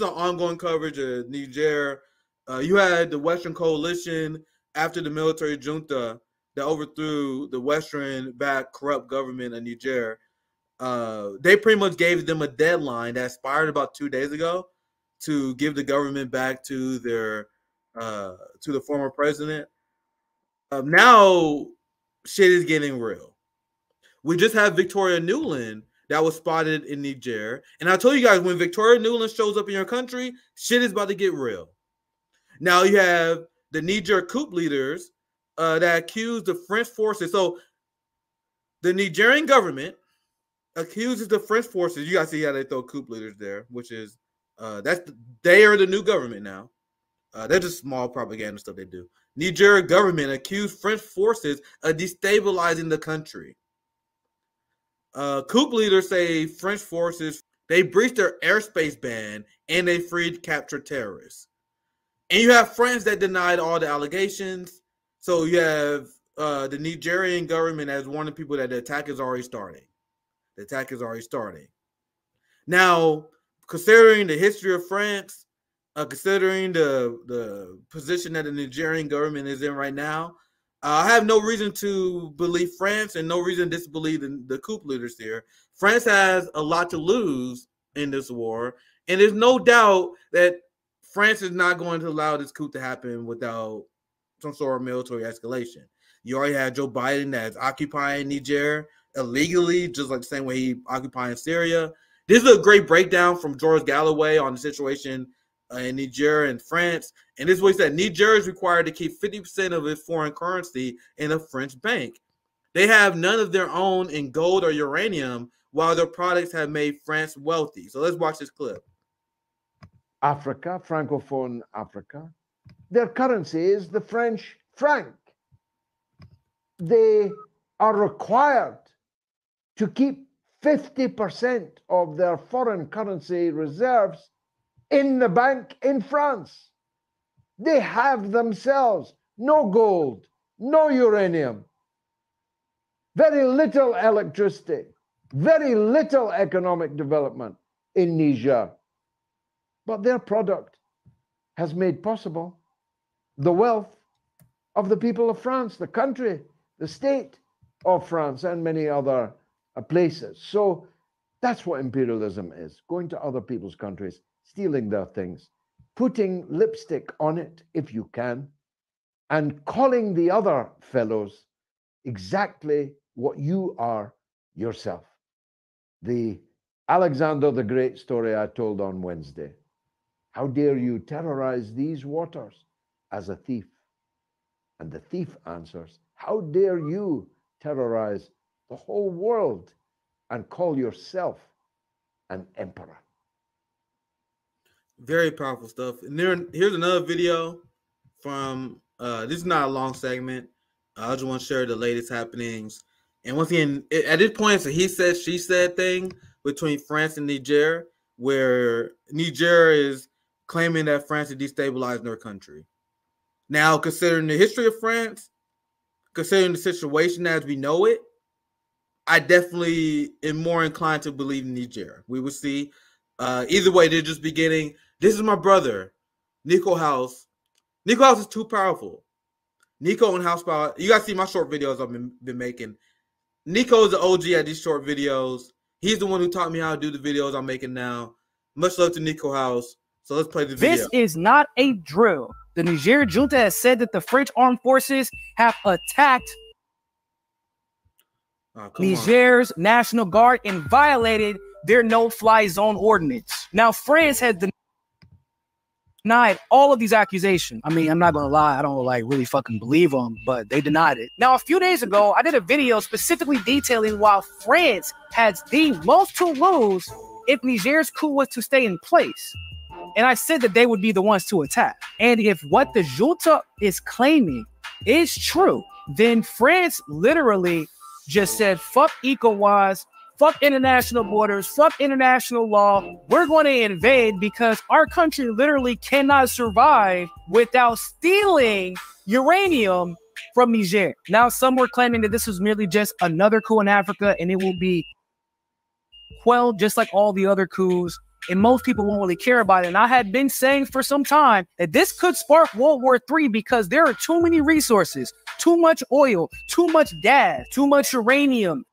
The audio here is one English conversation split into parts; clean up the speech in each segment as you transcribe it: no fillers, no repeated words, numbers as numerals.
is an ongoing coverage of Niger. You had the Western coalition after the military junta that overthrew the Western-backed corrupt government of Niger. They pretty much gave them a deadline that expired about 2 days ago to give the government back to their to the former president. Now shit is getting real. We just have Victoria Nuland that was spotted in Niger. And I told you guys, when Victoria Nuland shows up in your country, shit is about to get real. Now you have the Niger coup leaders that accuse the French forces. So the Nigerian government accuses the French forces. You guys see how they throw coup leaders there, which is they are the new government now. They're just small propaganda stuff they do. Niger government accused French forces of destabilizing the country. Coup leaders say French forces, they breached their airspace ban and they freed captured terrorists. And you have France that denied all the allegations. So you have the Nigerian government has warned people that the attack is already starting. The attack is already starting. Now, considering the history of France, considering the position that the Nigerian government is in right now, I have no reason to believe France and no reason to disbelieve the coup leaders here. France has a lot to lose in this war, and there's no doubt that France is not going to allow this coup to happen without some sort of military escalation. You already had Joe Biden that's occupying Niger illegally, just like the same way he occupying Syria. This is a great breakdown from George Galloway on the situation in Niger and France. And this is what he said: Niger is required to keep 50% of its foreign currency in a French bank. They have none of their own in gold or uranium, while their products have made France wealthy. So let's watch this clip. Africa, Francophone Africa, their currency is the French franc. They are required to keep 50% of their foreign currency reserves in the bank in France. They have themselves no gold, no uranium, very little electricity, very little economic development in Niger. But their product has made possible the wealth of the people of France, the country, the state of France, and many other places. So that's what imperialism is: going to other people's countries, stealing their things, putting lipstick on it if you can, and calling the other fellows exactly what you are yourself. The Alexander the Great story I told on Wednesday. How dare you terrorize these waters as a thief? And the thief answers, how dare you terrorize the whole world and call yourself an emperor? Very powerful stuff. And here's another video from, this is not a long segment. I just want to share the latest happenings. And once again, at this point, it's a he said, she said thing between France and Niger, where Niger is claiming that France is destabilizing their country. Now, considering the history of France, considering the situation as we know it, I definitely am more inclined to believe in Niger. We will see. Either way, they're just beginning. This is my brother, Nico House. Nico House is too powerful. Nico and House Power. You guys see my short videos I've been making. Nico is the OG at these short videos. He's the one who taught me how to do the videos I'm making now. Much love to Nico House. So let's play the video. This is not a drill. The Niger junta has said that the French armed forces have attacked Niger's National Guard and violated their no-fly zone ordinance. Now, France has denied all of these accusations. I mean, I'm not going to lie. I don't really fucking believe them, but they denied it. Now, a few days ago, I did a video specifically detailing why France has the most to lose if Niger's coup was to stay in place. And I said that they would be the ones to attack. And if what the junta is claiming is true, then France literally just said, fuck ECOWAS, fuck international borders, fuck international law. We're going to invade because our country literally cannot survive without stealing uranium from Niger. Now, some were claiming that this was merely just another coup in Africa and it will be quelled just like all the other coups and most people won't really care about it. And I had been saying for some time that this could spark World War III because there are too many resources, too much oil, too much gas, too much uranium,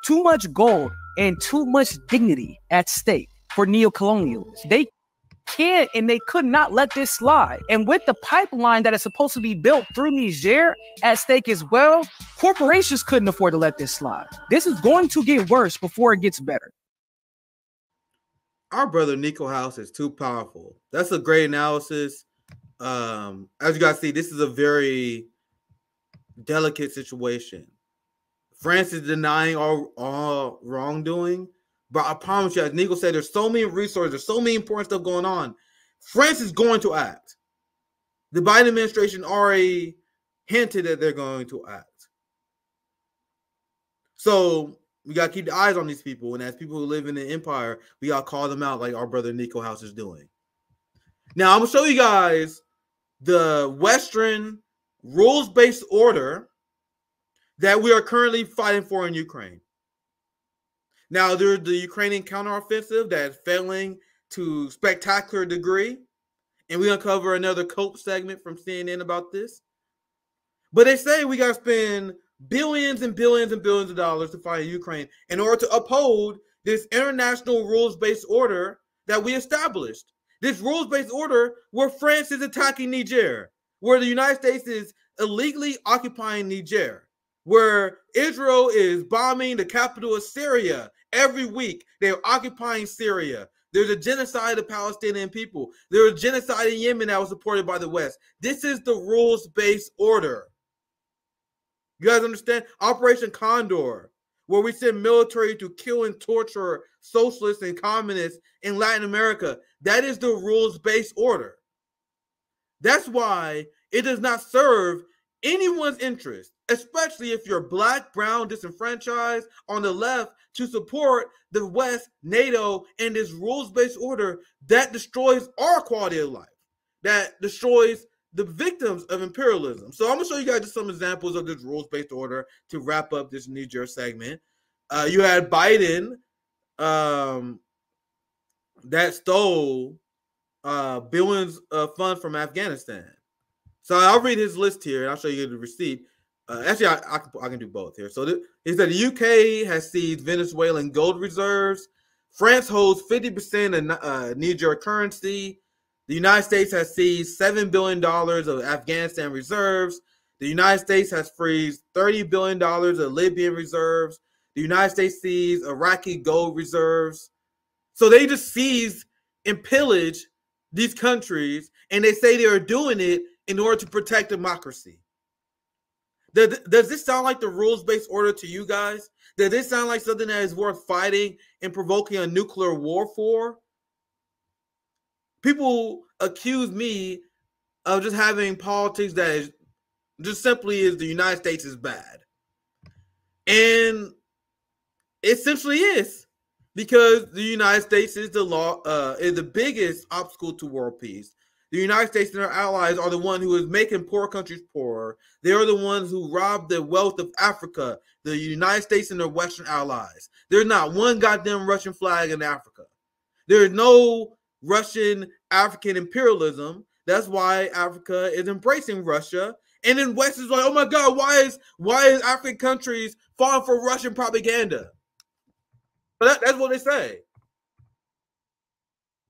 too much gold, and too much dignity at stake for neocolonialists. They can't and they could not let this slide. And with the pipeline that is supposed to be built through Niger at stake as well, corporations couldn't afford to let this slide. This is going to get worse before it gets better. Our brother Nico House is too powerful. That's a great analysis. As you guys see, this is a very delicate situation. France is denying all wrongdoing. But I promise you, as Nico said, there's so many resources, there's so many important stuff going on. France is going to act. The Biden administration already hinted that they're going to act. So we got to keep the eyes on these people. And as people who live in the empire, we got to call them out like our brother Nico House is doing. Now, I'm going to show you guys the Western rules-based order that we are currently fighting for in Ukraine. Now, there's the Ukrainian counteroffensive that's failing to spectacular degree. And we're going to cover another COPE segment from CNN about this. But they say we got to spend billions and billions and billions of dollars to fight Ukraine in order to uphold this international rules-based order that we established. This rules-based order where France is attacking Niger, where the United States is illegally occupying Niger, where Israel is bombing the capital of Syria every week. They're occupying Syria. There's a genocide of Palestinian people. There's a genocide in Yemen that was supported by the West. This is the rules-based order. You guys understand? Operation Condor, where we send military to kill and torture socialists and communists in Latin America. That is the rules-based order. That's why it does not serve anyone's interest, especially if you're black, brown, disenfranchised on the left, to support the West, NATO, and this rules-based order that destroys our quality of life, that destroys the victims of imperialism. So I'm going to show you guys just some examples of this rules-based order to wrap up this Niger segment. You had Biden that stole billions of funds from Afghanistan. So I'll read his list here, and I'll show you the receipt. Actually, I can do both here. So he said the UK has seized Venezuelan gold reserves. France holds 50% of Niger currency. The United States has seized $7 billion of Afghanistan reserves. The United States has freezed $30 billion of Libyan reserves. The United States seized Iraqi gold reserves. So they just seized and pillage these countries, and they say they are doing it in order to protect democracy. Does this sound like the rules-based order to you guys? Does this sound like something that is worth fighting and provoking a nuclear war for? People accuse me of just having politics that is just simply is the United States is bad. And it essentially is, because the United States is the biggest obstacle to world peace. The United States and their allies are the one who is making poor countries poorer. They are the ones who rob the wealth of Africa, the United States and their Western allies. There's not one goddamn Russian flag in Africa. There is no Russian African imperialism. That's why Africa is embracing Russia. And then West is like, oh my God, why is African countries falling for Russian propaganda? But that's what they say.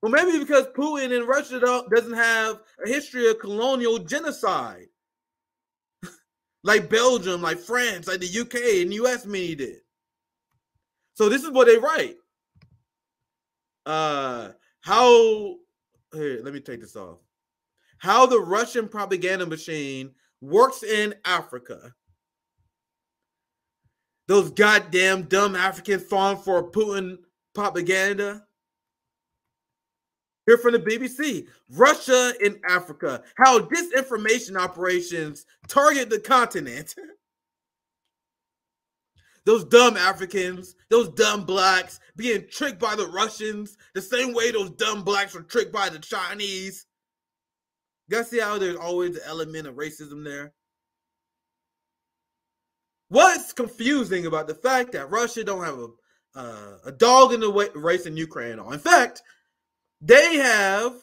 Well, maybe because Putin and Russia doesn't have a history of colonial genocide. Like Belgium, like France, like the UK and US many did. So this is what they write. Here, let me take this off. How the Russian propaganda machine works in Africa. Those goddamn dumb Africans falling for Putin propaganda. Here from the BBC, Russia in Africa, how disinformation operations target the continent. Those dumb Africans, those dumb blacks being tricked by the Russians the same way those dumb blacks were tricked by the Chinese. You guys see how there's always the element of racism there? What's confusing about the fact that Russia don't have a dog in the race in Ukraine at all? In fact, they have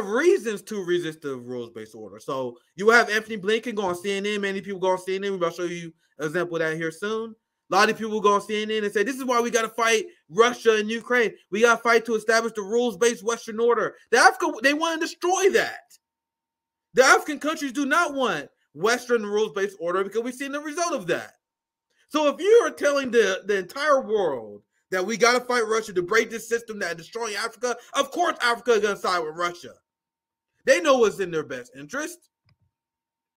reasons to resist the rules-based order. So you have Anthony Blinken go on CNN. Many people go on CNN. We're about to show you an example of that here soon. A lot of people go on CNN and say, this is why we got to fight Russia and Ukraine. We got to fight to establish the rules-based Western order. They want to destroy that. The African countries do not want Western rules-based order because we've seen the result of that. So if you are telling the entire world that we got to fight Russia to break this system that is destroying Africa, of course Africa is going to side with Russia. They know what's in their best interest.